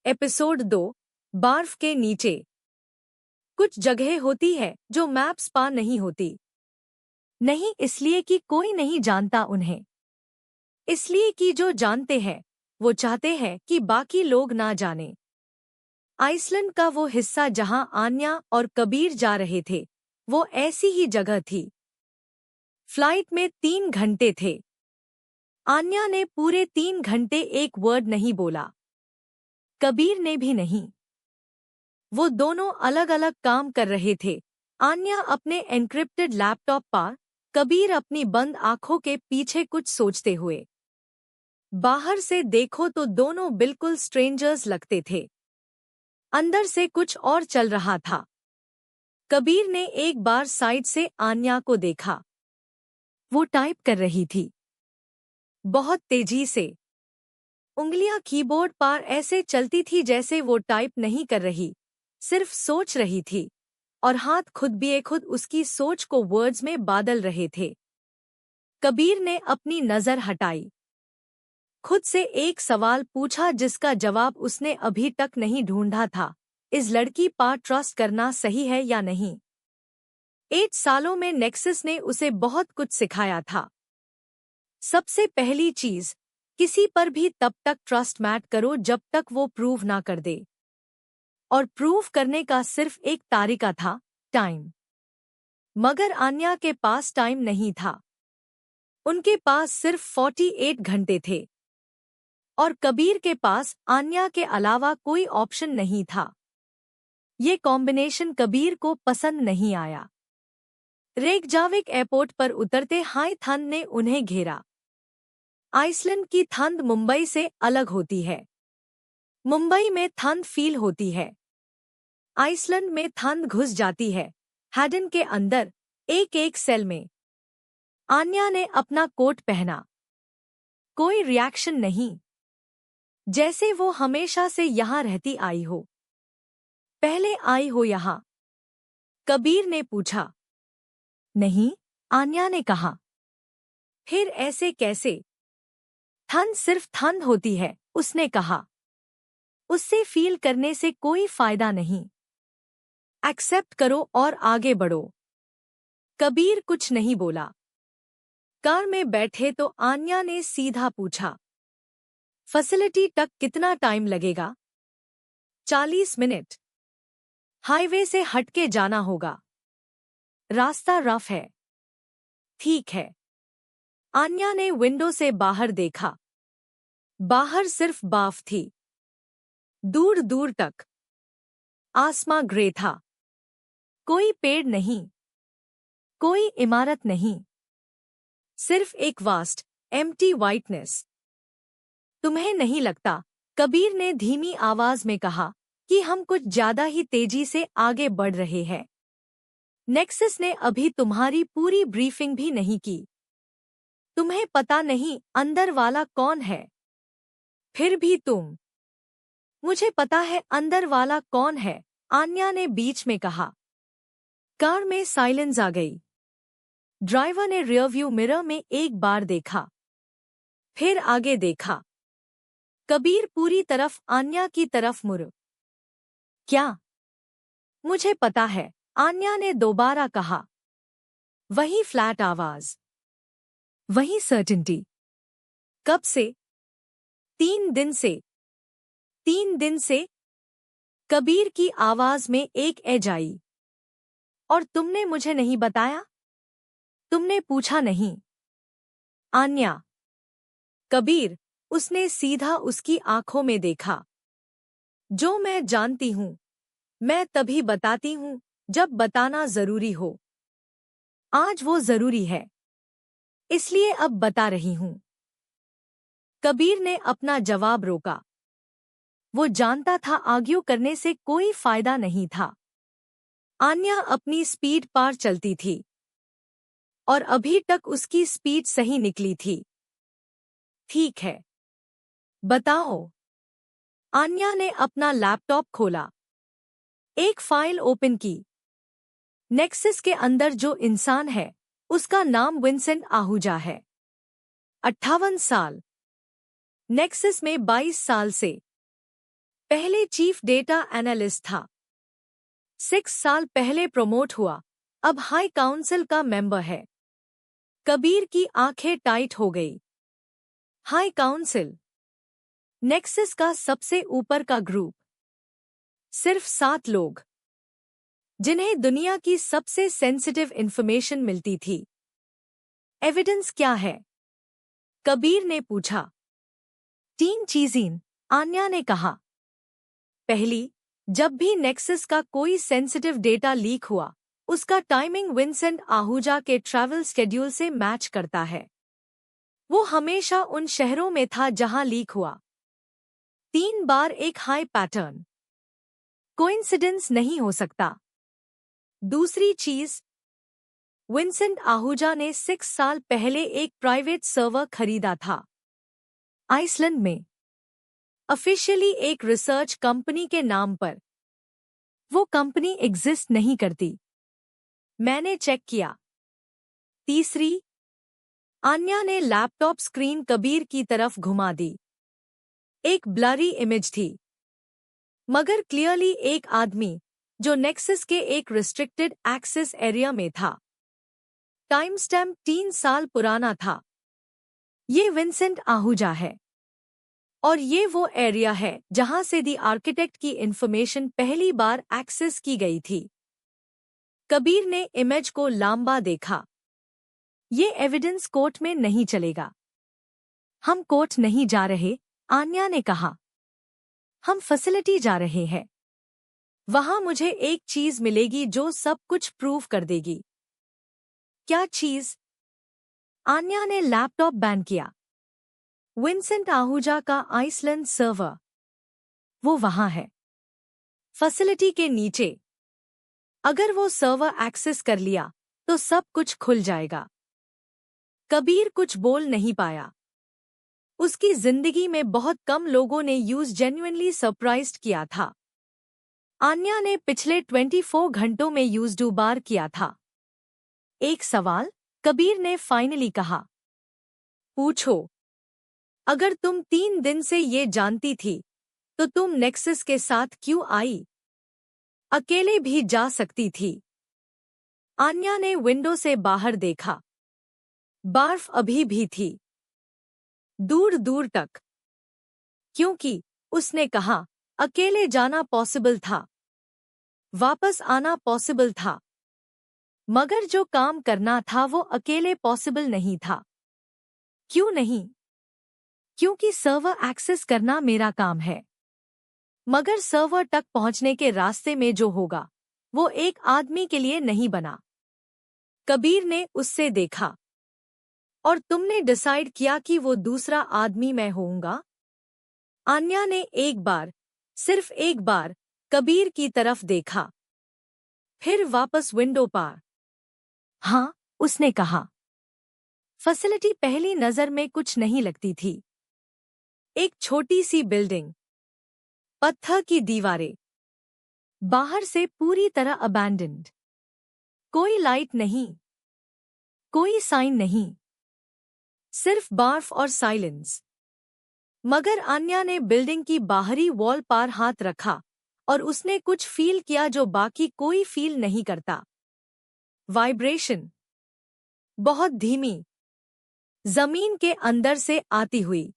Episode 2 बर्फ के नीचे। कुछ जगह होती है जो मैप्स पार नहीं होती। नहीं इसलिए कि कोई नहीं जानता उन्हें, इसलिए कि जो जानते हैं वो चाहते हैं कि बाकी लोग ना जाने। आइसलैंड का वो हिस्सा जहां आन्या और कबीर जा रहे थे वो ऐसी ही जगह थी। फ्लाइट में 3 घंटे थे। आन्या ने पूरे 3 घंटे एक वर्ड नहीं बोला, कबीर ने भी नहीं। वो दोनों अलग अलग काम कर रहे थे। आन्या अपने एन्क्रिप्टेड लैपटॉप पर, कबीर अपनी बंद आंखों के पीछे कुछ सोचते हुए। बाहर से देखो तो दोनों बिल्कुल स्ट्रेंजर्स लगते थे, अंदर से कुछ और चल रहा था। कबीर ने एक बार साइड से आन्या को देखा। वो टाइप कर रही थी, बहुत तेजी से। उंगलियां कीबोर्ड पर ऐसे चलती थी जैसे वो टाइप नहीं कर रही, सिर्फ सोच रही थी, और हाथ खुद बेखुद उसकी सोच को वर्ड्स में बादल रहे थे। कबीर ने अपनी नजर हटाई, खुद से एक सवाल पूछा जिसका जवाब उसने अभी तक नहीं ढूंढा था। इस लड़की पर ट्रस्ट करना सही है या नहीं? 8 सालों में नेक्सस ने उसे बहुत कुछ सिखाया था। सबसे पहली चीज, किसी पर भी तब तक ट्रस्ट मत करो जब तक वो प्रूव ना कर दे। और प्रूव करने का सिर्फ एक तरीका था, टाइम। मगर आन्या के पास टाइम नहीं था। उनके पास सिर्फ 48 घंटे थे। और कबीर के पास आन्या के अलावा कोई ऑप्शन नहीं था। ये कॉम्बिनेशन कबीर को पसंद नहीं आया। रेकजाविक एयरपोर्ट पर उतरते हाई ठंड ने उन्हें घेरा। आइसलैंड की ठंड मुंबई से अलग होती है। मुंबई में ठंड फील होती है, आइसलैंड में ठंड घुस जाती है, हैडन के अंदर एक एक सेल में। आन्या ने अपना कोट पहना। कोई रिएक्शन नहीं, जैसे वो हमेशा से यहाँ रहती आई हो। पहले आई हो यहाँ? कबीर ने पूछा। नहीं, आन्या ने कहा। फिर ऐसे कैसे? ठंड सिर्फ ठंड होती है, उसने कहा। उससे फील करने से कोई फायदा नहीं। एक्सेप्ट करो और आगे बढ़ो। कबीर कुछ नहीं बोला। कार में बैठे तो आन्या ने सीधा पूछा, फैसिलिटी तक कितना टाइम लगेगा? 40 मिनट। हाईवे से हटके जाना होगा, रास्ता रफ है। ठीक है। आन्या ने विंडो से बाहर देखा। बाहर सिर्फ बर्फ थी, दूर दूर तक। आसमां ग्रे था। कोई पेड़ नहीं, कोई इमारत नहीं, सिर्फ एक वास्ट एम्प्टी वाइटनेस। तुम्हें नहीं लगता, कबीर ने धीमी आवाज में कहा, कि हम कुछ ज्यादा ही तेजी से आगे बढ़ रहे हैं? नेक्सस ने अभी तुम्हारी पूरी ब्रीफिंग भी नहीं की। तुम्हें पता नहीं अंदर वाला कौन है। फिर भी तुम। मुझे पता है अंदर वाला कौन है, आन्या ने बीच में कहा। कार में साइलेंस आ गई। ड्राइवर ने रियरव्यू मिरर में एक बार देखा, फिर आगे देखा। कबीर पूरी तरफ आन्या की तरफ मुड़। क्या? मुझे पता है, आन्या ने दोबारा कहा। वही फ्लैट आवाज, वही सर्टिनिटी। कब से? 3 दिन से। 3 दिन से? कबीर की आवाज में एक एज आई। और तुमने मुझे नहीं बताया? तुमने पूछा नहीं? आन्या। कबीर, उसने सीधा उसकी आंखों में देखा। जो मैं जानती हूं, मैं तभी बताती हूं जब बताना जरूरी हो। आज वो जरूरी है, इसलिए अब बता रही हूं। कबीर ने अपना जवाब रोका। वो जानता था आर्ग्यू करने से कोई फायदा नहीं था। आन्या अपनी स्पीड पर चलती थी, और अभी तक उसकी स्पीड सही निकली थी। ठीक है, बताओ। आन्या ने अपना लैपटॉप खोला, एक फाइल ओपन की। नेक्सस के अंदर जो इंसान है, उसका नाम विंसेंट आहूजा है। 58 साल। नेक्सस में 22 साल से। पहले चीफ डेटा एनालिस्ट था। 6 साल पहले प्रमोट हुआ, अब हाई काउंसिल का मेंबर है। कबीर की आंखें टाइट हो गई। हाई काउंसिल, नेक्सस का सबसे ऊपर का ग्रुप। सिर्फ 7 लोग, जिन्हें दुनिया की सबसे सेंसिटिव इंफॉर्मेशन मिलती थी। एविडेंस क्या है? कबीर ने पूछा। 3 चीजें, आन्या ने कहा। पहली, जब भी नेक्सस का कोई सेंसिटिव डेटा लीक हुआ, उसका टाइमिंग विंसेंट आहूजा के ट्रैवल शेड्यूल से मैच करता है। वो हमेशा उन शहरों में था जहां लीक हुआ। 3 बार एक हाई पैटर्न। कोइंसिडेंस नहीं हो सकता। दूसरी चीज, विंसेंट आहूजा ने 6 साल पहले एक प्राइवेट सर्वर खरीदा था आइसलैंड में, ऑफिशियली एक रिसर्च कंपनी के नाम पर। वो कंपनी एग्जिस्ट नहीं करती। मैंने चेक किया। तीसरी, आन्या ने लैपटॉप स्क्रीन कबीर की तरफ घुमा दी। एक ब्लरी इमेज थी, मगर क्लियरली एक आदमी जो नेक्सस के एक रिस्ट्रिक्टेड एक्सेस एरिया में था। टाइम स्टैम्प 3 साल पुराना था। ये विंसेंट आहूजा है, और ये वो एरिया है जहां से दी आर्किटेक्ट की इंफॉर्मेशन पहली बार एक्सेस की गई थी। कबीर ने इमेज को लांबा देखा। ये एविडेंस कोर्ट में नहीं चलेगा। हम कोर्ट नहीं जा रहे, आन्या ने कहा। हम फैसिलिटी जा रहे हैं। वहां मुझे एक चीज मिलेगी जो सब कुछ प्रूव कर देगी। क्या चीज? आन्या ने लैपटॉप बैन किया। विंसेंट आहूजा का आइसलैंड सर्वर। वो वहां है, फैसिलिटी के नीचे। अगर वो सर्वर एक्सेस कर लिया तो सब कुछ खुल जाएगा। कबीर कुछ बोल नहीं पाया। उसकी जिंदगी में बहुत कम लोगों ने यूज जेन्युइनली सरप्राइज्ड किया था। आन्या ने पिछले 24 घंटों में यूज 2 बार किया था। एक सवाल, कबीर ने फाइनली कहा। पूछो। अगर तुम 3 दिन से ये जानती थी, तो तुम नेक्सस के साथ क्यों आई? अकेले भी जा सकती थी। आन्या ने विंडो से बाहर देखा। बर्फ अभी भी थी, दूर दूर तक। क्योंकि, उसने कहा, अकेले जाना पॉसिबल था, वापस आना पॉसिबल था, मगर जो काम करना था वो अकेले पॉसिबल नहीं था। क्यों नहीं? क्योंकि सर्वर एक्सेस करना मेरा काम है, मगर सर्वर तक पहुंचने के रास्ते में जो होगा, वो एक आदमी के लिए नहीं बना। कबीर ने उससे देखा। और तुमने डिसाइड किया कि वो दूसरा आदमी मैं होऊंगा? आन्या ने एक बार, सिर्फ एक बार, कबीर की तरफ देखा, फिर वापस विंडो पार। हाँ, उसने कहा। फैसिलिटी पहली नजर में कुछ नहीं लगती थी। एक छोटी सी बिल्डिंग, पत्थर की दीवारें, बाहर से पूरी तरह अबैंडन्ड। कोई लाइट नहीं, कोई साइन नहीं, सिर्फ बर्फ और साइलेंस। मगर आन्या ने बिल्डिंग की बाहरी वॉल पर हाथ रखा और उसने कुछ फील किया जो बाकी कोई फील नहीं करता। वाइब्रेशन, बहुत धीमी, जमीन के अंदर से आती हुई।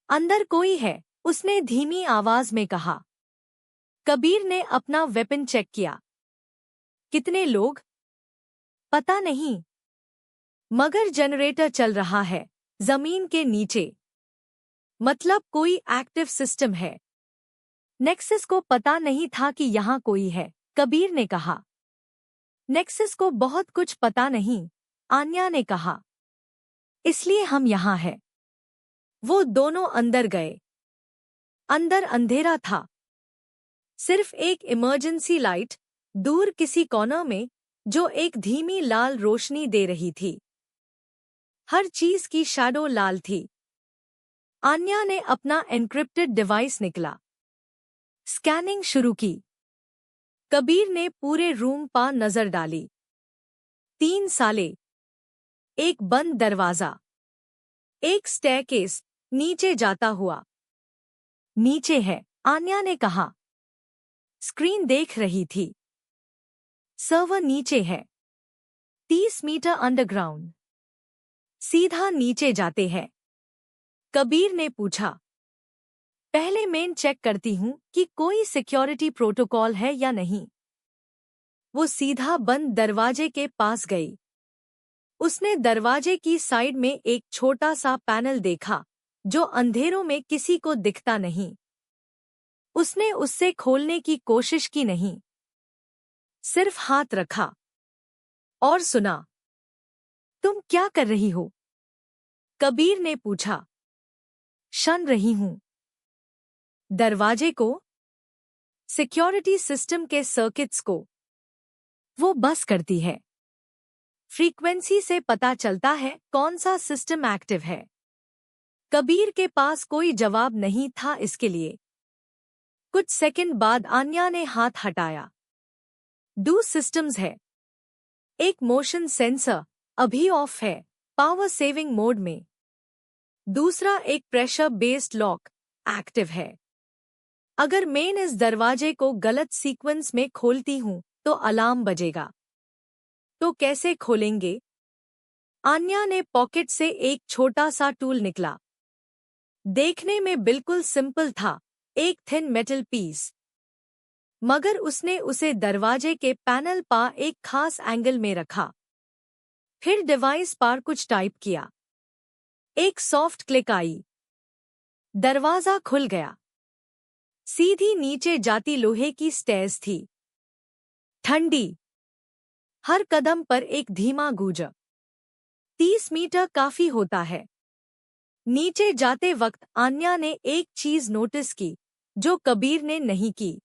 अंदर कोई है, उसने धीमी आवाज में कहा। कबीर ने अपना वेपन चेक किया। कितने लोग? पता नहीं, मगर जनरेटर चल रहा है, जमीन के नीचे। मतलब कोई एक्टिव सिस्टम है। नेक्सस को पता नहीं था कि यहाँ कोई है, कबीर ने कहा। नेक्सस को बहुत कुछ पता नहीं, आन्या ने कहा। इसलिए हम यहाँ हैं। वो दोनों अंदर गए। अंदर अंधेरा था। सिर्फ एक इमरजेंसी लाइट, दूर किसी कॉर्नर में, जो एक धीमी लाल रोशनी दे रही थी। हर चीज की शैडो लाल थी। आन्या ने अपना एन्क्रिप्टेड डिवाइस निकला। स्कैनिंग शुरू की। कबीर ने पूरे रूम पर नजर डाली। 3 साले। एक बंद दरवाजा। एक स्टेयरकेस, नीचे जाता हुआ। नीचे है। आन्या ने कहा। स्क्रीन देख रही थी। सर्वर नीचे है, 30 मीटर अंडरग्राउंड। सीधा नीचे जाते हैं। कबीर ने पूछा। पहले मैं चेक करती हूं कि कोई सिक्योरिटी प्रोटोकॉल है या नहीं। वो सीधा बंद दरवाजे के पास गई। उसने दरवाजे की साइड में एक छोटा सा पैनल देखा जो अंधेरों में किसी को दिखता नहीं। उसने उससे खोलने की कोशिश की नहीं, सिर्फ हाथ रखा और सुना। तुम क्या कर रही हो? कबीर ने पूछा। शन रही हूं। दरवाजे को, सिक्योरिटी सिस्टम के सर्किट्स को। वो बस करती है। फ्रीक्वेंसी से पता चलता है कौन सा सिस्टम एक्टिव है। कबीर के पास कोई जवाब नहीं था इसके लिए। कुछ सेकंड बाद आन्या ने हाथ हटाया। दो सिस्टम्स है। एक मोशन सेंसर अभी ऑफ है, पावर सेविंग मोड में। दूसरा एक प्रेशर बेस्ड लॉक एक्टिव है। अगर मैं इस दरवाजे को गलत सीक्वेंस में खोलती हूं तो अलार्म बजेगा। तो कैसे खोलेंगे? आन्या ने पॉकेट से एक छोटा सा टूल निकला। देखने में बिल्कुल सिंपल था, एक थिन मेटल पीस। मगर उसने उसे दरवाजे के पैनल पर एक खास एंगल में रखा। फिर डिवाइस पर कुछ टाइप किया। एक सॉफ्ट क्लिक आई। दरवाजा खुल गया। सीधी नीचे जाती लोहे की स्टेयर्स थी। ठंडी। हर कदम पर एक धीमा गूंज। 30 मीटर काफी होता है। नीचे जाते वक्त आन्या ने एक चीज नोटिस की जो कबीर ने नहीं की।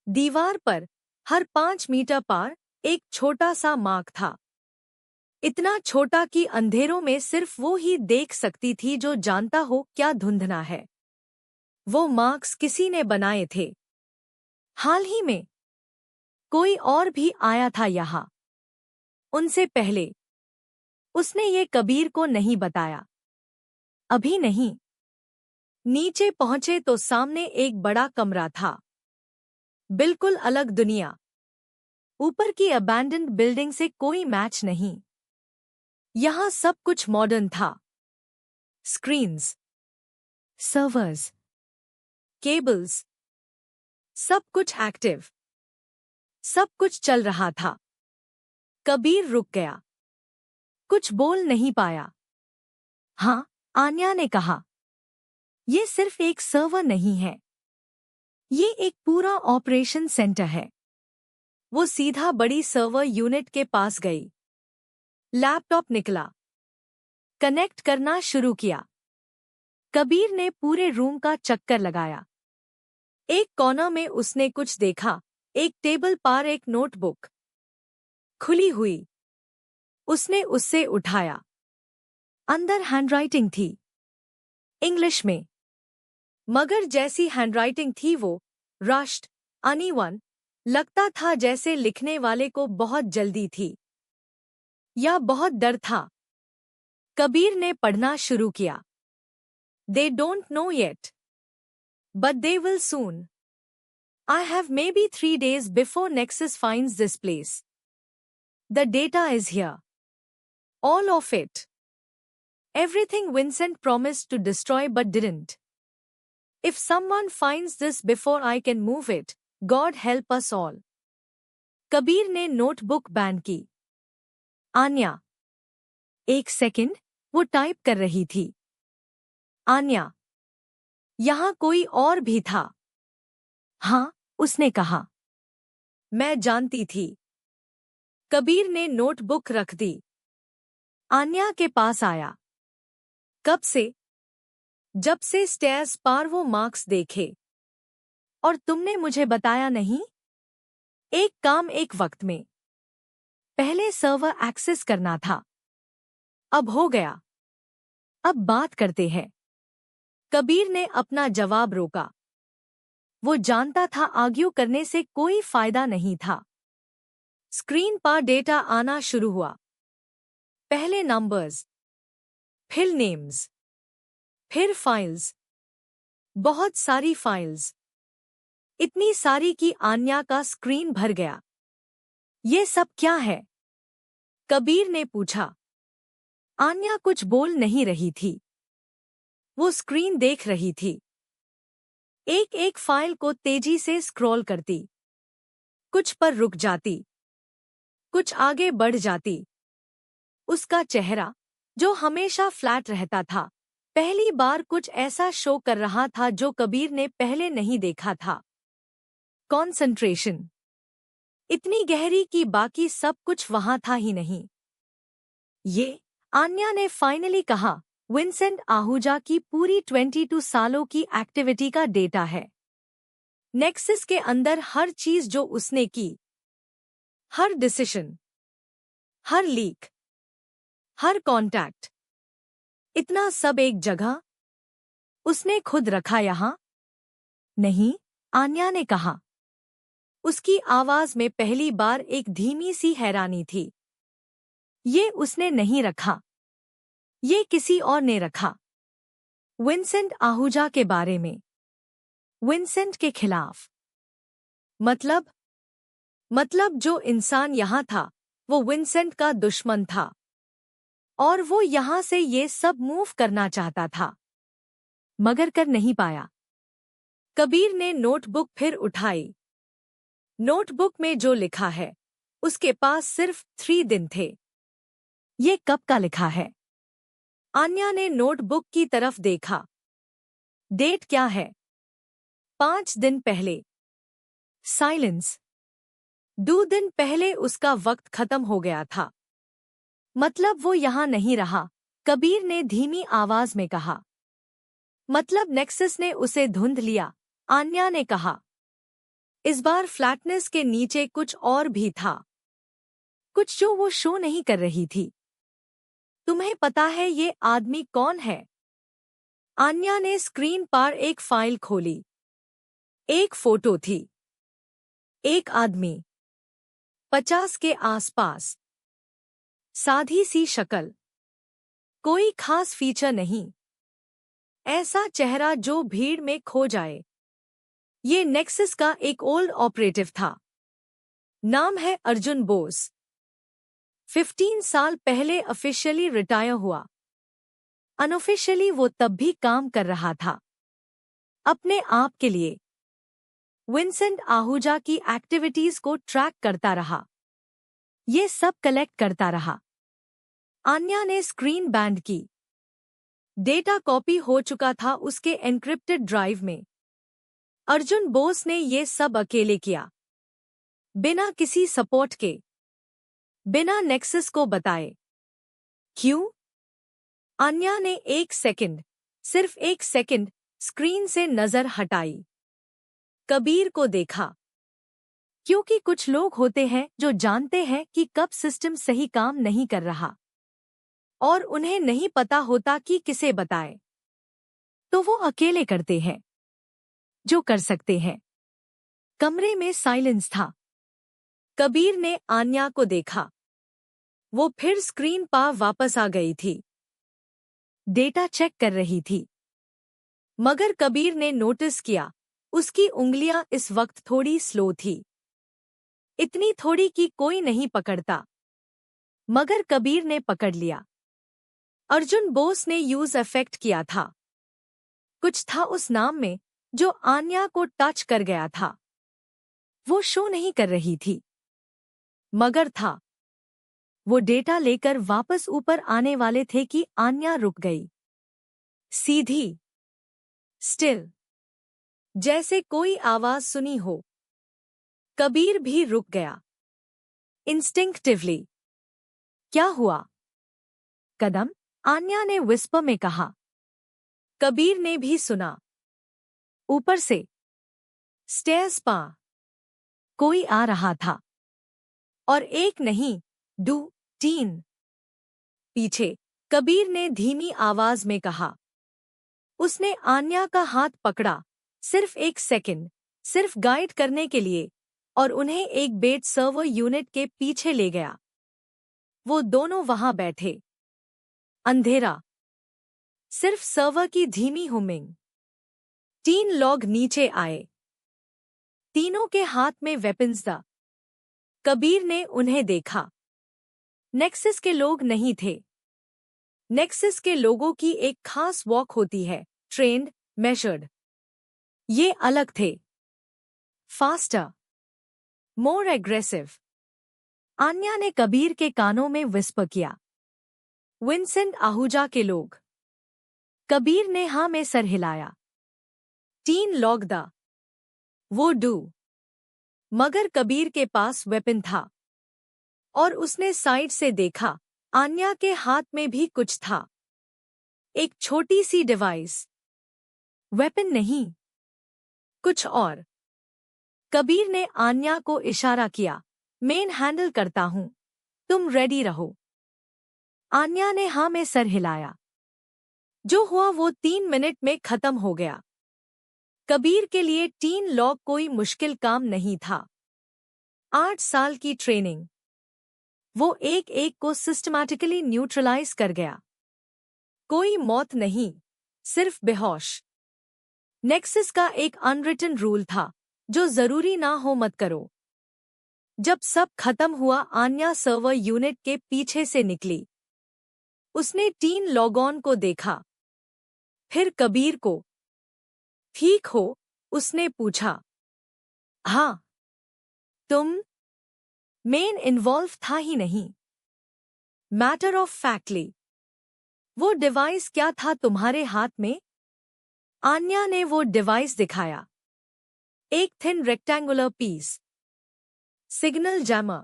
दीवार पर हर 5 मीटर पर एक छोटा सा मार्क था। इतना छोटा कि अंधेरों में सिर्फ वो ही देख सकती थी जो जानता हो क्या धुंधना है। वो मार्क्स किसी ने बनाए थे। हाल ही में कोई और भी आया था यहाँ। उनसे पहले। उसने ये कबीर को नहीं बताया। अभी नहीं। नीचे पहुंचे तो सामने एक बड़ा कमरा था। बिल्कुल अलग दुनिया। ऊपर की अबैंडन्ड बिल्डिंग से कोई मैच नहीं। यहाँ सब कुछ मॉडर्न था। स्क्रीन्स, सर्वर्स, केबल्स, सब कुछ एक्टिव। सब कुछ चल रहा था। कबीर रुक गया। कुछ बोल नहीं पाया। हाँ, आन्या ने कहा। ये सिर्फ एक सर्वर नहीं है। ये एक पूरा ऑपरेशन सेंटर है। वो सीधा बड़ी सर्वर यूनिट के पास गई। लैपटॉप निकला। कनेक्ट करना शुरू किया। कबीर ने पूरे रूम का चक्कर लगाया। एक कॉर्नर में उसने कुछ देखा, एक टेबल पर एक नोटबुक खुली हुई। उसने उससे उठाया। अंदर हैंडराइटिंग थी, इंग्लिश में। मगर जैसी हैंडराइटिंग थी वो रश्ड, अनइवन, लगता था जैसे लिखने वाले को बहुत जल्दी थी या बहुत डर था। कबीर ने पढ़ना शुरू किया। They don't know yet, but they will soon. I have maybe 3 days before Nexus finds this place. The data is here. All of it. Everything Vincent promised to destroy but didn't. If someone finds this before I can move it, God help us all. Kabir ने notebook ban की। आन्या। एक second, वो type कर रही थी। आन्या। यहाँ कोई और भी था। हाँ, उसने कहा। मैं जानती थी। कबीर ने नोटबुक रख दी। आन्या के पास आया। कब से? जब से स्टेयर्स पार वो मार्क्स देखे। और तुमने मुझे बताया नहीं? एक काम एक वक्त में। पहले सर्वर एक्सेस करना था। अब हो गया। अब बात करते हैं। कबीर ने अपना जवाब रोका। वो जानता था आर्ग्यू करने से कोई फायदा नहीं था। स्क्रीन पर डेटा आना शुरू हुआ। पहले नंबर्स, फिर नेम्स, फिर फाइल्स। बहुत सारी फाइल्स, इतनी सारी कि आन्या का स्क्रीन भर गया। ये सब क्या है? कबीर ने पूछा। आन्या कुछ बोल नहीं रही थी। वो स्क्रीन देख रही थी। एक एक फाइल को तेजी से स्क्रॉल करती, कुछ पर रुक जाती, कुछ आगे बढ़ जाती। उसका चेहरा, जो हमेशा फ्लैट रहता था, पहली बार कुछ ऐसा शो कर रहा था जो कबीर ने पहले नहीं देखा था। कॉन्सेंट्रेशन इतनी गहरी कि बाकी सब कुछ वहां था ही नहीं। ये, आन्या ने फाइनली कहा, विंसेंट आहूजा की पूरी 22 सालों की एक्टिविटी का डेटा है। नेक्सस के अंदर हर चीज जो उसने की, हर डिसीजन, हर लीक, हर कॉन्टैक्ट, इतना सब एक जगह उसने खुद रखा यहां? नहीं, आन्या ने कहा। उसकी आवाज में पहली बार एक धीमी सी हैरानी थी। ये उसने नहीं रखा, ये किसी और ने रखा। विंसेंट आहूजा के बारे में, विंसेंट के खिलाफ। मतलब जो इंसान यहां था, वो विंसेंट का दुश्मन था। और वो यहां से ये सब मूव करना चाहता था, मगर कर नहीं पाया। कबीर ने नोटबुक फिर उठाई। नोटबुक में जो लिखा है, उसके पास सिर्फ 3 दिन थे। ये कब का लिखा है? आन्या ने नोटबुक की तरफ देखा। डेट क्या है? 5 दिन पहले। साइलेंस। 2 दिन पहले उसका वक्त खत्म हो गया था। मतलब वो यहां नहीं रहा, कबीर ने धीमी आवाज में कहा। मतलब नेक्सस ने उसे धुंध लिया, आन्या ने कहा। इस बार फ्लैटनेस के नीचे कुछ और भी था, कुछ जो वो शो नहीं कर रही थी। तुम्हें पता है ये आदमी कौन है? आन्या ने स्क्रीन पर एक फाइल खोली। एक फोटो थी। एक आदमी, 50 के आसपास, साधी सी शक्ल, कोई खास फीचर नहीं, ऐसा चेहरा जो भीड़ में खो जाए। ये नेक्सस का एक ओल्ड ऑपरेटिव था। नाम है अर्जुन बोस। 15 साल पहले ऑफिशियली रिटायर हुआ। अनऑफिशियली वो तब भी काम कर रहा था, अपने आप के लिए। विंसेंट आहूजा की एक्टिविटीज को ट्रैक करता रहा, ये सब कलेक्ट करता रहा। आन्या ने स्क्रीन बैंड की। डेटा कॉपी हो चुका था उसके एन्क्रिप्टेड ड्राइव में। अर्जुन बोस ने ये सब अकेले किया, बिना किसी सपोर्ट के, बिना नेक्सस को बताए। क्यों? आन्या ने एक सेकंड, सिर्फ एक सेकंड, स्क्रीन से नजर हटाई। कबीर को देखा। क्योंकि कुछ लोग होते हैं जो जानते हैं कि कब सिस्टम सही काम नहीं कर रहा, और उन्हें नहीं पता होता कि किसे बताए, तो वो अकेले करते हैं जो कर सकते हैं। कमरे में साइलेंस था। कबीर ने आन्या को देखा। वो फिर स्क्रीन पर वापस आ गई थी, डेटा चेक कर रही थी। मगर कबीर ने नोटिस किया, उसकी उंगलियां इस वक्त थोड़ी स्लो थी। इतनी थोड़ी कि कोई नहीं पकड़ता, मगर कबीर ने पकड़ लिया। अर्जुन बोस ने यूज इफेक्ट किया था। कुछ था उस नाम में जो आन्या को टच कर गया था। वो शो नहीं कर रही थी, मगर था। वो डेटा लेकर वापस ऊपर आने वाले थे कि आन्या रुक गई। सीधी, स्टिल, जैसे कोई आवाज सुनी हो। कबीर भी रुक गया, इंस्टिंक्टिवली। क्या हुआ? कदम, आन्या ने विस्पर में कहा। कबीर ने भी सुना। ऊपर से, स्टेयर्स पा कोई आ रहा था, और एक नहीं, 2-3। पीछे, कबीर ने धीमी आवाज में कहा। उसने आन्या का हाथ पकड़ा, सिर्फ एक सेकंड, सिर्फ गाइड करने के लिए, और उन्हें एक बेड सर्वर यूनिट के पीछे ले गया। वो दोनों वहां बैठे। अंधेरा, सिर्फ सर्वर की धीमी हुमिंग। तीन लोग नीचे आए। तीनों के हाथ में वेपन्स था। कबीर ने उन्हें देखा। नेक्सस के लोग नहीं थे। नेक्सस के लोगों की एक खास वॉक होती है, ट्रेंड, मेजर्ड। ये अलग थे। Faster, more aggressive. आन्या ने कबीर के कानों में विस्पर किया। विंसेंट आहूजा के लोग। कबीर ने हाँ में सर हिलाया। तीन लोग दा। वो डू। मगर कबीर के पास वेपन था और उसने साइड से देखा। आन्या के हाथ में भी कुछ था, एक छोटी सी डिवाइस। वेपन नहीं, कुछ और। कबीर ने आन्या को इशारा किया, मेन हैंडल करता हूं, तुम रेडी रहो। आन्या ने हाँ में सर हिलाया। जो हुआ वो 3 मिनट में खत्म हो गया। कबीर के लिए 3 लोग कोई मुश्किल काम नहीं था। 8 साल की ट्रेनिंग। वो एक एक को सिस्टमैटिकली न्यूट्रलाइज कर गया। कोई मौत नहीं, सिर्फ बेहोश। नेक्सस का एक अनरिटन रूल था, जो जरूरी ना हो मत करो। जब सब खत्म हुआ, आन्या सर्वर यूनिट के पीछे से निकली। उसने 3 लोगों को देखा, फिर कबीर को। ठीक हो? उसने पूछा। हाँ। तुम? मेन इन्वॉल्व था ही नहीं। Matter of factly. वो डिवाइस क्या था तुम्हारे हाथ में? आन्या ने वो डिवाइस दिखाया। एक thin rectangular piece. Signal jammer.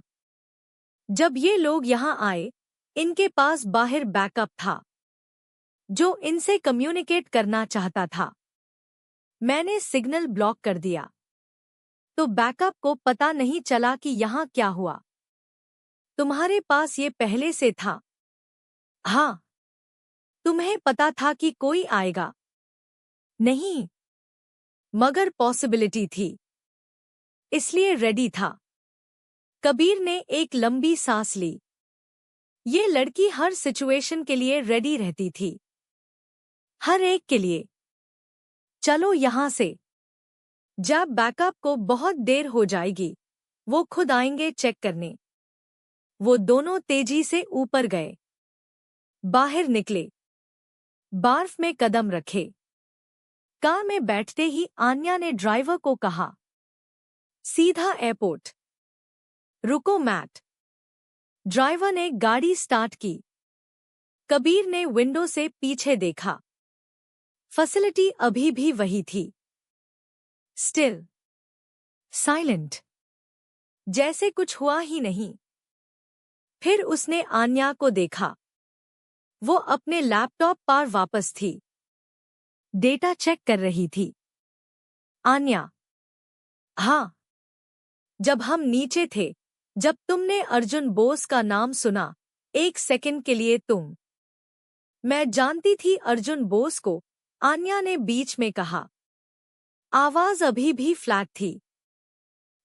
जब ये लोग यहां आए, इनके पास बाहर बैकअप था, जो इनसे कम्युनिकेट करना चाहता था। मैंने सिग्नल ब्लॉक कर दिया, तो बैकअप को पता नहीं चला कि यहां क्या हुआ। तुम्हारे पास ये पहले से था? हाँ। तुम्हें पता था कि कोई आएगा? नहीं, मगर पॉसिबिलिटी थी, इसलिए रेडी था। कबीर ने एक लंबी सांस ली। ये लड़की हर सिचुएशन के लिए रेडी रहती थी, हर एक के लिए। चलो यहां से। जब बैकअप को बहुत देर हो जाएगी, वो खुद आएंगे चेक करने। वो दोनों तेजी से ऊपर गए, बाहर निकले, बर्फ में कदम रखे। कार में बैठते ही आन्या ने ड्राइवर को कहा, सीधा एयरपोर्ट। रुको मैट। ड्राइवर ने गाड़ी स्टार्ट की। कबीर ने विंडो से पीछे देखा। फैसिलिटी अभी भी वही थी, स्टिल, साइलेंट, जैसे कुछ हुआ ही नहीं। फिर उसने आन्या को देखा। वो अपने लैपटॉप पर वापस थी, डेटा चेक कर रही थी। आन्या। हाँ। जब हम नीचे थे, जब तुमने अर्जुन बोस का नाम सुना, 1 सेकंड के लिए तुम। मैं जानती थी अर्जुन बोस को, आन्या ने बीच में कहा। आवाज अभी भी फ्लैट थी,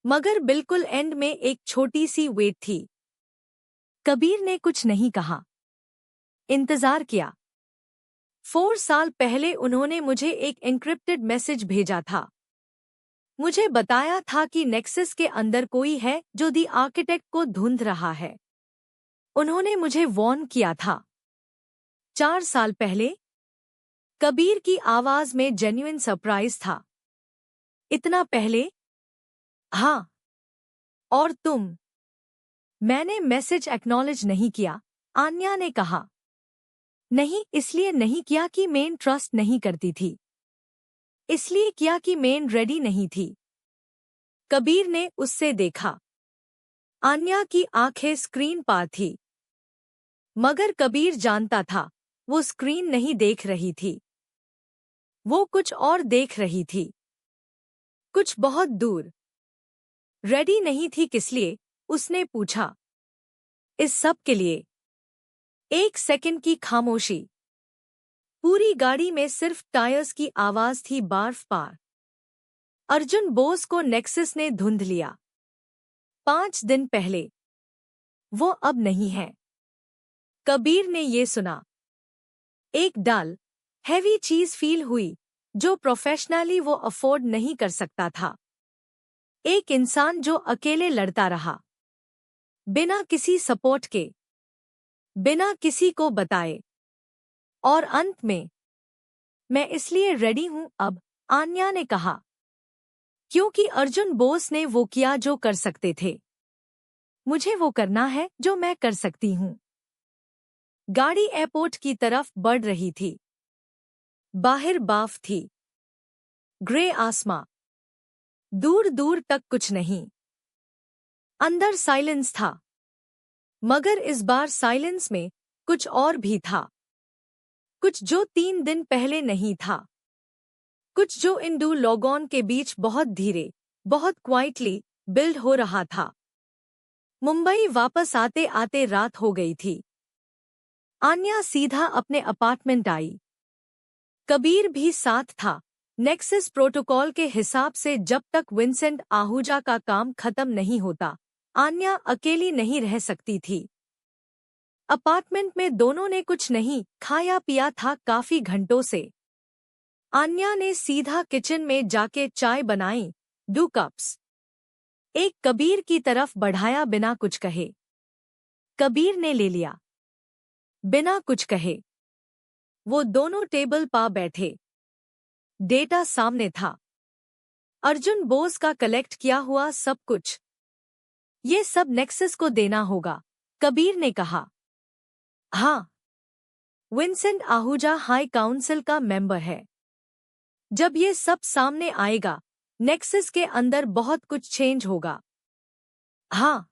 मगर बिल्कुल एंड में एक छोटी सी वेट थी। कबीर ने कुछ नहीं कहा, इंतजार किया। 4 साल पहले उन्होंने मुझे एक एन्क्रिप्टेड मैसेज भेजा था। मुझे बताया था कि नेक्सस के अंदर कोई है जो दी आर्किटेक्ट को ढूंढ रहा है। उन्होंने मुझे वॉर्न किया था। 4 साल पहले? कबीर की आवाज में जेन्युइन सरप्राइज था। इतना पहले? हाँ। और तुम? मैंने मैसेज एक्नॉलेज नहीं किया, आन्या ने कहा। नहीं, इसलिए नहीं किया कि मेन ट्रस्ट नहीं करती थी, इसलिए किया कि मेन रेडी नहीं थी। कबीर ने उससे देखा। आन्या की आंखें स्क्रीन पर थी, मगर कबीर जानता था वो स्क्रीन नहीं देख रही थी। वो कुछ और देख रही थी, कुछ बहुत दूर। रेडी नहीं थी किस लिए? उसने पूछा। इस सब के लिए। 1 सेकंड की खामोशी। पूरी गाड़ी में सिर्फ टायर्स की आवाज थी, बर्फ पार। अर्जुन बोस को नेक्सस ने ढूंढ लिया 5 दिन पहले। वो अब नहीं है। कबीर ने ये सुना। एक डल, हैवी चीज फील हुई, जो प्रोफेशनली वो अफोर्ड नहीं कर सकता था। एक इंसान जो अकेले लड़ता रहा, बिना किसी सपोर्ट के, बिना किसी को बताए। और अंत में, मैं इसलिए रेडी हूं अब, आन्या ने कहा, क्योंकि अर्जुन बोस ने वो किया जो कर सकते थे। मुझे वो करना है जो मैं कर सकती हूं। गाड़ी एयरपोर्ट की तरफ बढ़ रही थी। बाहर बाफ थी, ग्रे आसमां, दूर दूर तक कुछ नहीं। अंदर साइलेंस था, मगर इस बार साइलेंस में कुछ और भी था। कुछ जो 3 दिन पहले नहीं था। कुछ जो इन दो लोगों के बीच बहुत धीरे, बहुत क्वाइटली बिल्ड हो रहा था। मुंबई वापस आते आते रात हो गई थी। आन्या सीधा अपने अपार्टमेंट आई। कबीर भी साथ था। नेक्सस प्रोटोकॉल के हिसाब से जब तक विंसेंट आहूजा का काम खत्म नहीं होता, आन्या अकेली नहीं रह सकती थी। अपार्टमेंट में दोनों ने कुछ नहीं खाया पिया था काफी घंटों से। आन्या ने सीधा किचन में जाके चाय बनाई, 2 कप्स। एक कबीर की तरफ बढ़ाया बिना कुछ कहे। कबीर ने ले लिया। बिना कुछ कहे वो दोनों टेबल पा बैठे। डेटा सामने था। अर्जुन बोस का कलेक्ट किया हुआ सब कुछ। ये सब नेक्सस को देना होगा, कबीर ने कहा। हाँ, विंसेंट आहूजा हाई काउंसिल का मेंबर है। जब ये सब सामने आएगा, नेक्सस के अंदर बहुत कुछ चेंज होगा। हाँ,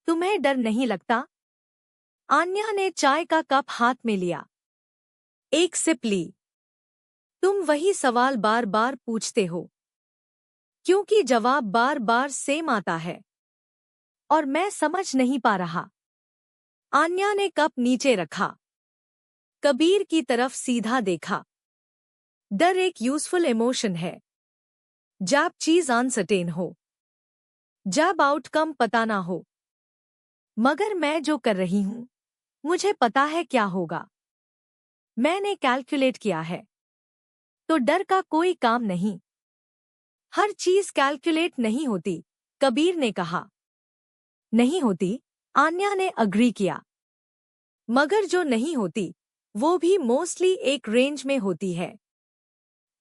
तुम्हें डर नहीं लगता? आन्या ने चाय का कप हाथ में लिया। एक सिप ली। तुम वही सवाल बार बार पूछते हो, क्योंकि जवाब बार बार सेम आता है, और मैं समझ नहीं पा रहा। आन्या ने कप नीचे रखा। कबीर की तरफ सीधा देखा। डर एक यूजफुल इमोशन है। जब चीज अनसर्टेन हो, जब आउटकम पता ना हो। मगर मैं जो कर रही हूं, मुझे पता है क्या होगा। मैंने कैलकुलेट किया है। तो डर का कोई काम नहीं। हर चीज कैलकुलेट नहीं होती, कबीर ने कहा। नहीं होती, आन्या ने अग्री किया। मगर जो नहीं होती, वो भी मोस्टली एक रेंज में होती है।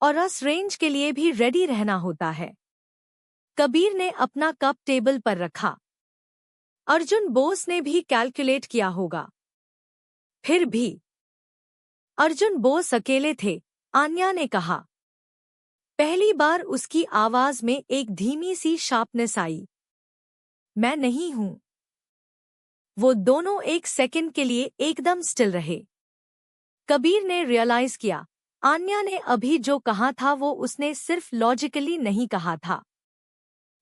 और उस रेंज के लिए भी रेडी रहना होता है। कबीर ने अपना कप टेबल पर रखा। अर्जुन बोस ने भी कैलकुलेट किया होगा। फिर भी अर्जुन बोस अकेले थे, आन्या ने कहा। पहली बार उसकी आवाज में एक धीमी सी शार्पनेस आई। मैं नहीं हूं। वो दोनों एक सेकंड के लिए एकदम स्टिल रहे। कबीर ने रियलाइज किया, आन्या ने अभी जो कहा था वो उसने सिर्फ लॉजिकली नहीं कहा था।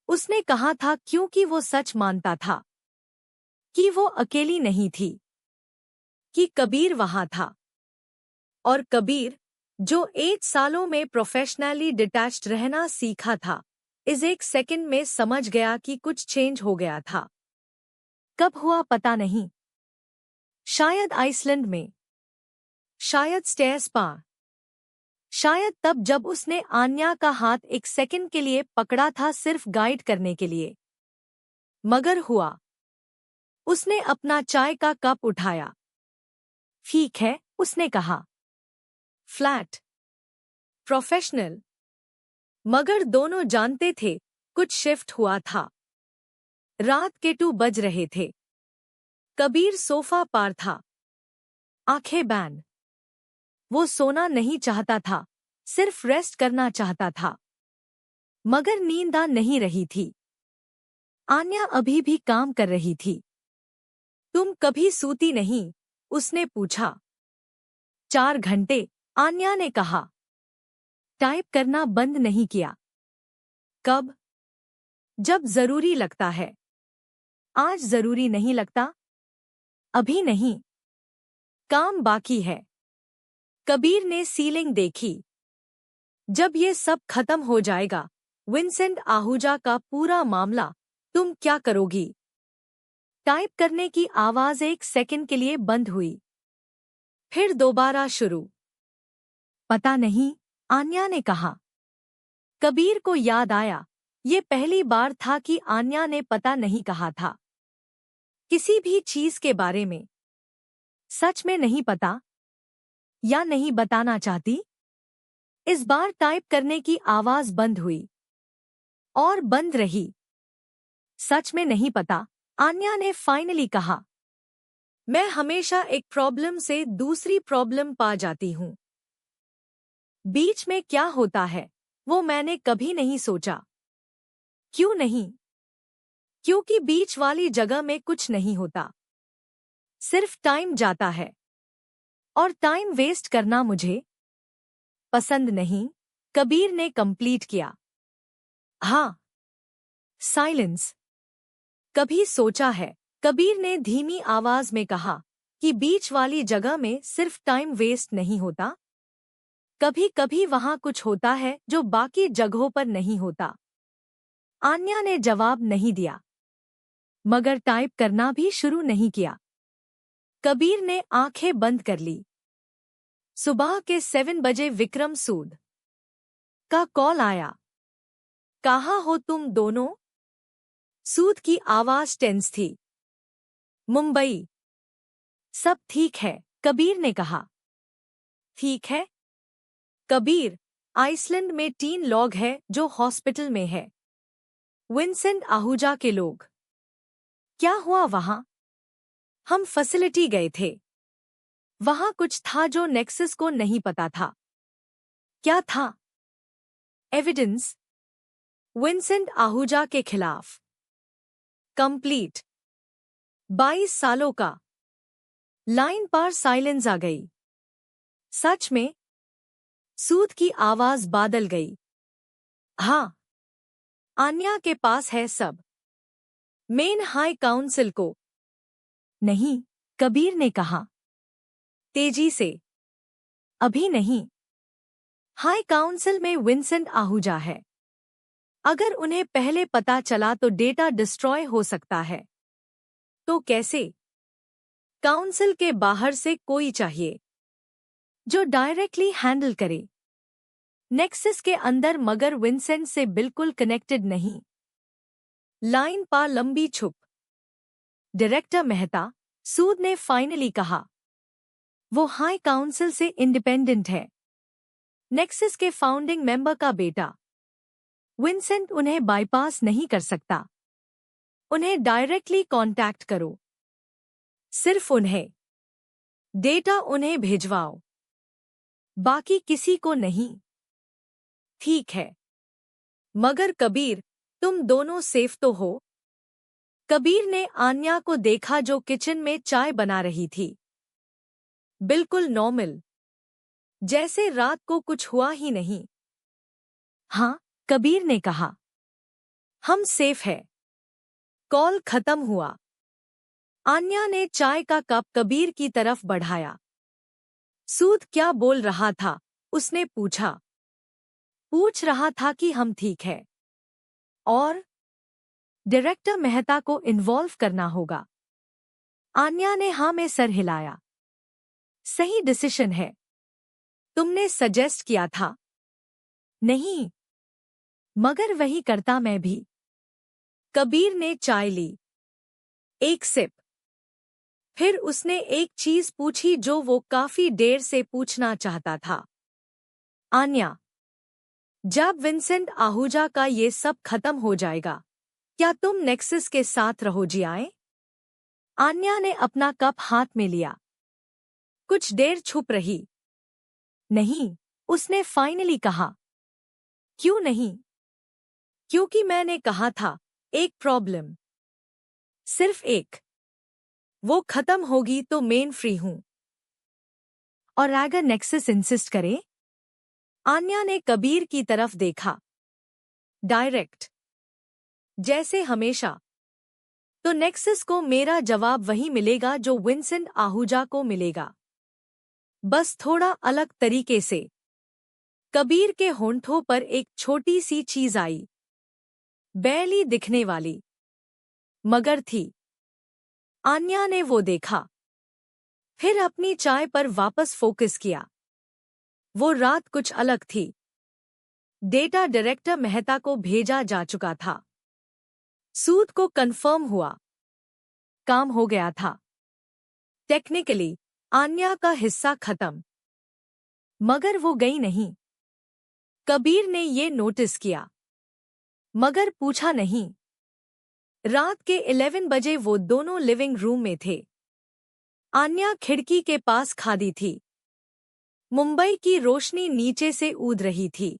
उसने कहा था क्योंकि वो सच मानता था कि वो अकेली नहीं थी, कि कबीर वहां था। और कबीर, जो 8 सालों में प्रोफेशनली डिटैच्ड रहना सीखा था, इस एक सेकंड में समझ गया कि कुछ चेंज हो गया था। कब हुआ पता नहीं। शायद आइसलैंड में, शायद स्टेयर्स पार, शायद तब जब उसने आन्या का हाथ एक सेकंड के लिए पकड़ा था सिर्फ गाइड करने के लिए। मगर हुआ। उसने अपना चाय का कप उठाया। ठीक है, उसने कहा। Flat, professional. मगर दोनों जानते थे, कुछ शिफ्ट हुआ था। रात के 2 बज रहे थे। कबीर सोफा पार था, आंखें बैन। वो सोना नहीं चाहता था, सिर्फ रेस्ट करना चाहता था। मगर नींद आ नहीं रही थी। आन्या अभी भी काम कर रही थी। तुम कभी सूती नहीं? उसने पूछा। 4 घंटे, आन्या ने कहा। टाइप करना बंद नहीं किया। कब? जब जरूरी लगता है। आज जरूरी नहीं लगता? अभी नहीं। काम बाकी है। कबीर ने सीलिंग देखी। जब ये सब खत्म हो जाएगा, विंसेंट आहूजा का पूरा मामला, तुम क्या करोगी? टाइप करने की आवाज एक सेकंड के लिए बंद हुई। फिर दोबारा शुरू। पता नहीं, आन्या ने कहा। कबीर को याद आया, ये पहली बार था कि आन्या ने पता नहीं कहा था। किसी भी चीज के बारे में सच में नहीं पता या नहीं बताना चाहती। इस बार टाइप करने की आवाज बंद हुई और बंद रही। सच में नहीं पता, आन्या ने फाइनली कहा। मैं हमेशा एक प्रॉब्लम से दूसरी प्रॉब्लम पा जाती हूं। बीच में क्या होता है वो मैंने कभी नहीं सोचा। क्यों नहीं? क्योंकि बीच वाली जगह में कुछ नहीं होता, सिर्फ टाइम जाता है, और टाइम वेस्ट करना मुझे पसंद नहीं। कबीर ने कंप्लीट किया। हाँ। साइलेंस। कभी सोचा है, कबीर ने धीमी आवाज में कहा, कि बीच वाली जगह में सिर्फ टाइम वेस्ट नहीं होता। कभी कभी वहां कुछ होता है जो बाकी जगहों पर नहीं होता। आन्या ने जवाब नहीं दिया, मगर टाइप करना भी शुरू नहीं किया। कबीर ने आंखें बंद कर ली। सुबह के 7 बजे विक्रम सूद का कॉल आया। कहाँ हो तुम दोनों? सूद की आवाज टेंस थी। मुंबई। सब ठीक है, कबीर ने कहा। ठीक है? कबीर, आइसलैंड में 3 लोग हैं जो हॉस्पिटल में है। विंसेंट आहूजा के लोग। क्या हुआ वहां? हम फैसिलिटी गए थे। वहां कुछ था जो नेक्सस को नहीं पता था। क्या था? एविडेंस विंसेंट आहूजा के खिलाफ। कंप्लीट। 22 सालों का। लाइन पर साइलेंस आ गई। सच में? सूद की आवाज बादल गई। हाँ। आन्या के पास है सब। मेन हाई काउंसिल को नहीं, कबीर ने कहा तेजी से। अभी नहीं। हाई काउंसिल में विंसेंट आहूजा है। अगर उन्हें पहले पता चला तो डेटा डिस्ट्रॉय हो सकता है। तो कैसे? काउंसिल के बाहर से कोई चाहिए जो डायरेक्टली हैंडल करे। नेक्सस के अंदर, मगर विंसेंट से बिल्कुल कनेक्टेड नहीं। लाइन पा लंबी छुप। डायरेक्टर मेहता, सूद ने फाइनली कहा। वो हाई काउंसिल से इंडिपेंडेंट है। नेक्सस के फाउंडिंग मेंबर का बेटा। विंसेंट उन्हें बाईपास नहीं कर सकता। उन्हें डायरेक्टली कांटेक्ट करो। सिर्फ उन्हें। डेटा उन्हें भेजवाओ, बाकी किसी को नहीं। ठीक है। मगर कबीर, तुम दोनों सेफ तो हो? कबीर ने आन्या को देखा जो किचन में चाय बना रही थी। बिल्कुल नॉर्मल, जैसे रात को कुछ हुआ ही नहीं। हाँ, कबीर ने कहा। हम सेफ है। कॉल खत्म हुआ। आन्या ने चाय का कप कबीर की तरफ बढ़ाया। सूद क्या बोल रहा था? उसने पूछा। पूछ रहा था कि हम ठीक है और डायरेक्टर मेहता को इन्वॉल्व करना होगा। आन्या ने हाँ में सर हिलाया। सही डिसीजन है। तुमने सजेस्ट किया था। नहीं, मगर वही करता मैं भी। कबीर ने चाय ली। एक सिप। फिर उसने एक चीज पूछी जो वो काफी देर से पूछना चाहता था। आन्या, जब विंसेंट आहूजा का ये सब खत्म हो जाएगा, क्या तुम नेक्सस के साथ रहोगी? आए? आन्या ने अपना कप हाथ में लिया। कुछ देर छुप रही। नहीं, उसने फाइनली कहा। क्यों नहीं? क्योंकि मैंने कहा था, एक प्रॉब्लम। सिर्फ एक। वो खत्म होगी तो मैं फ्री हूं। और अगर नेक्सस इंसिस्ट करे? आन्या ने कबीर की तरफ देखा। डायरेक्ट, जैसे हमेशा। तो नेक्सस को मेरा जवाब वही मिलेगा जो विंसेंट आहूजा को मिलेगा, बस थोड़ा अलग तरीके से। कबीर के होंठों पर एक छोटी सी चीज आई। बैली दिखने वाली, मगर थी। आन्या ने वो देखा, फिर अपनी चाय पर वापस फोकस किया। वो रात कुछ अलग थी। डेटा डायरेक्टर मेहता को भेजा जा चुका था। सूद को कंफर्म हुआ, काम हो गया था। टेक्निकली आन्या का हिस्सा खत्म, मगर वो गई नहीं। कबीर ने ये नोटिस किया, मगर पूछा नहीं। रात के 11 बजे वो दोनों लिविंग रूम में थे। आन्या खिड़की के पास खड़ी थी। मुंबई की रोशनी नीचे से ऊद रही थी।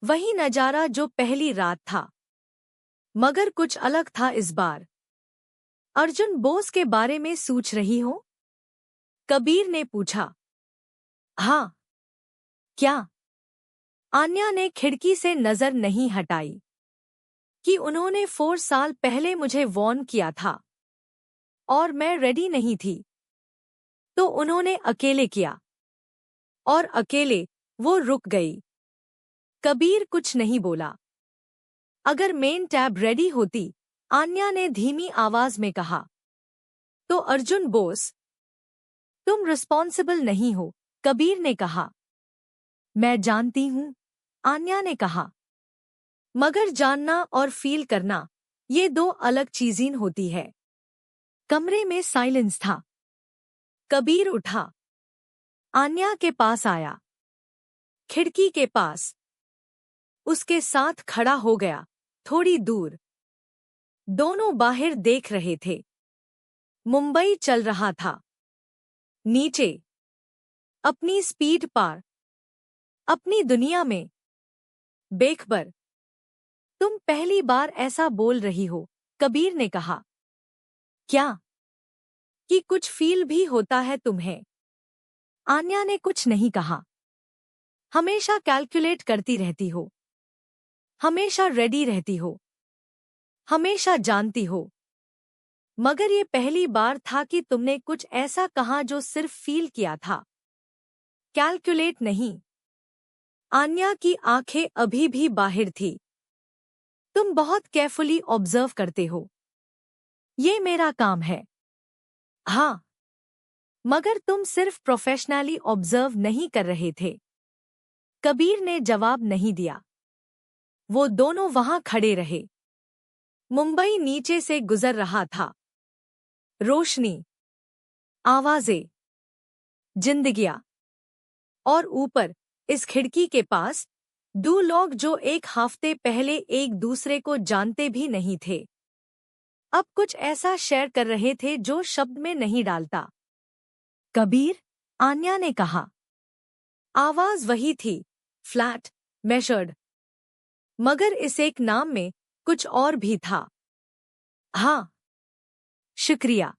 वही नजारा जो पहली रात था, मगर कुछ अलग था इस बार। अर्जुन बोस के बारे में सोच रही हो? कबीर ने पूछा। हाँ। क्या? आन्या ने खिड़की से नजर नहीं हटाई। कि उन्होंने 4 साल पहले मुझे वॉर्न किया था और मैं रेडी नहीं थी, तो उन्होंने अकेले किया और अकेले वो रुक गई। कबीर कुछ नहीं बोला। अगर मेन टैब रेडी होती, आन्या ने धीमी आवाज में कहा, तो अर्जुन बोस तुम रिस्पॉन्सिबल नहीं हो। कबीर ने कहा। मैं जानती हूं, आन्या ने कहा, मगर जानना और फील करना ये दो अलग चीजें होती है। कमरे में साइलेंस था। कबीर उठा, आन्या के पास आया, खिड़की के पास उसके साथ खड़ा हो गया, थोड़ी दूर। दोनों बाहर देख रहे थे। मुंबई चल रहा था नीचे, अपनी स्पीड पार, अपनी दुनिया में बेखबर। तुम पहली बार ऐसा बोल रही हो, कबीर ने कहा। क्या? कि कुछ फील भी होता है तुम्हें? आन्या ने कुछ नहीं कहा। हमेशा कैलकुलेट करती रहती हो, हमेशा रेडी रहती हो, हमेशा जानती हो, मगर ये पहली बार था कि तुमने कुछ ऐसा कहा जो सिर्फ फील किया था, कैलकुलेट नहीं। आन्या की आंखें अभी भी बाहर थी। तुम बहुत केयरफुली ऑब्जर्व करते हो। ये मेरा काम है। हाँ, मगर तुम सिर्फ प्रोफेशनली ऑब्जर्व नहीं कर रहे थे। कबीर ने जवाब नहीं दिया। वो दोनों वहां खड़े रहे। मुंबई नीचे से गुजर रहा था। रोशनी, आवाजें, जिंदगियां। और ऊपर इस खिड़की के पास दो लोग जो एक हफ्ते पहले एक दूसरे को जानते भी नहीं थे, अब कुछ ऐसा शेयर कर रहे थे जो शब्द में नहीं डालता। कबीर, आन्या ने कहा। आवाज वही थी, फ्लैट, मेजर्ड, मगर इस एक नाम में कुछ और भी था। हाँ, शुक्रिया।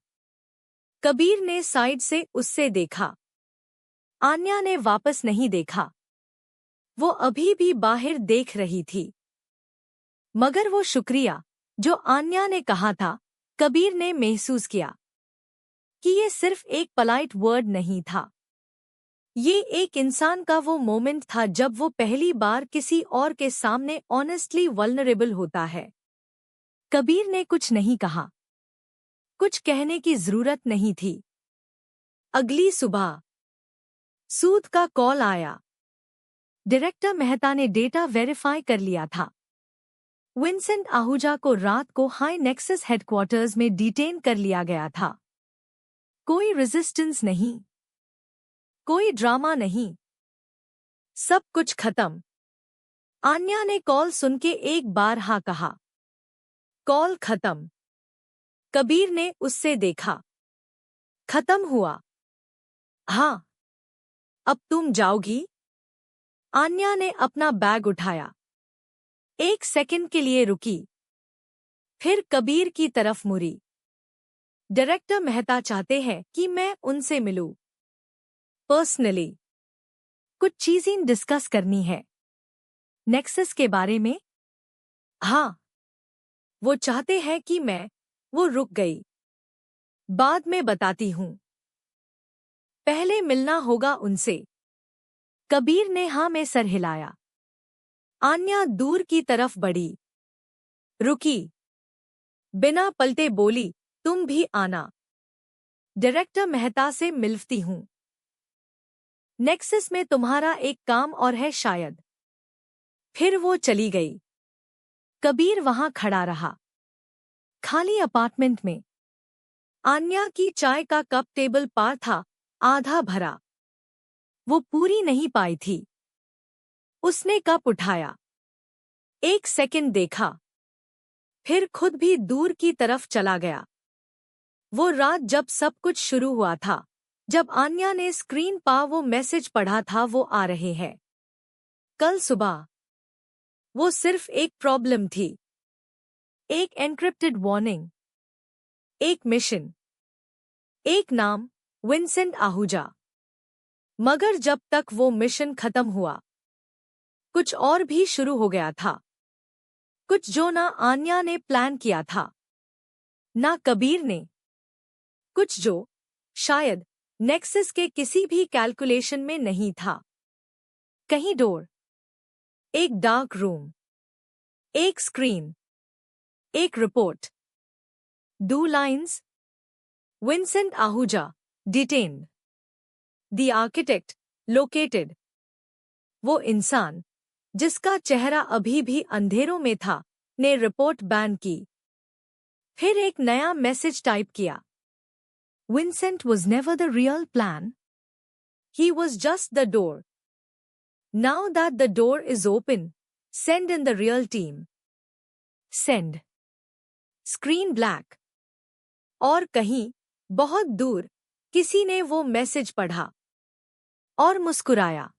कबीर ने साइड से उससे देखा। आन्या ने वापस नहीं देखा। वो अभी भी बाहर देख रही थी। मगर वो शुक्रिया जो आन्या ने कहा था, कबीर ने महसूस किया कि ये सिर्फ एक पोलाइट वर्ड नहीं था। ये एक इंसान का वो मोमेंट था जब वो पहली बार किसी और के सामने ऑनेस्टली वल्नरेबल होता है। कबीर ने कुछ नहीं कहा। कुछ कहने की जरूरत नहीं थी। अगली सुबह सूद का कॉल आया। डायरेक्टर मेहता ने डेटा वेरीफाई कर लिया था। विंसेंट आहूजा को रात को हाई नेक्सस हेडक्वार्टर्स में डिटेन कर लिया गया था। कोई रेजिस्टेंस नहीं, कोई ड्रामा नहीं, सब कुछ खत्म। आन्या ने कॉल सुन के एक बार हाँ कहा। कॉल खत्म। कबीर ने उससे देखा। खत्म हुआ। हाँ। अब तुम जाओगी? आन्या ने अपना बैग उठाया। एक सेकंड के लिए रुकी, फिर कबीर की तरफ मुड़ी। डायरेक्टर मेहता चाहते हैं कि मैं उनसे मिलूं, पर्सनली। कुछ चीजें डिस्कस करनी है। नेक्सस के बारे में? हाँ। वो चाहते हैं कि वो रुक गई। बाद में बताती हूँ। पहले मिलना होगा उनसे। कबीर ने हाँ में सर हिलाया। आन्या दूर की तरफ बढ़ी, रुकी, बिना पलटे बोली, तुम भी आना। डायरेक्टर मेहता से मिलती हूँ। नेक्सस में तुम्हारा एक काम और है शायद। फिर वो चली गई। कबीर वहां खड़ा रहा, खाली अपार्टमेंट में। आन्या की चाय का कप टेबल पार था, आधा भरा। वो पूरी नहीं पाई थी। उसने कप उठाया, 1 सेकंड देखा, फिर खुद भी दूर की तरफ चला गया। वो रात जब सब कुछ शुरू हुआ था, जब आन्या ने स्क्रीन पर वो मैसेज पढ़ा था, वो आ रहे हैं। कल सुबह। वो सिर्फ एक प्रॉब्लम थी, एक एन्क्रिप्टेड वार्निंग, एक मिशन, एक नाम, विंसेंट आहूजा। मगर जब तक वो मिशन खत्म हुआ, कुछ और भी शुरू हो गया था। कुछ जो ना आन्या ने प्लान किया था, ना कबीर ने। कुछ जो शायद नेक्सस के किसी भी कैलकुलेशन में नहीं था। कहीं डोर, एक डार्क रूम, एक स्क्रीन, एक report, 2 lines, Vincent Ahuja detained, the architect located. वो इंसान जिसका चेहरा अभी भी अंधेरों में था, ने रिपोर्ट बैन की। फिर एक नया मैसेज टाइप किया। Vincent was never the real plan. He was just the door. Now that the door is open, send in the real team. Send. Screen black. और कहीं, बहुत दूर, किसी ने वो मैसेज पढ़ा और मुस्कुराया।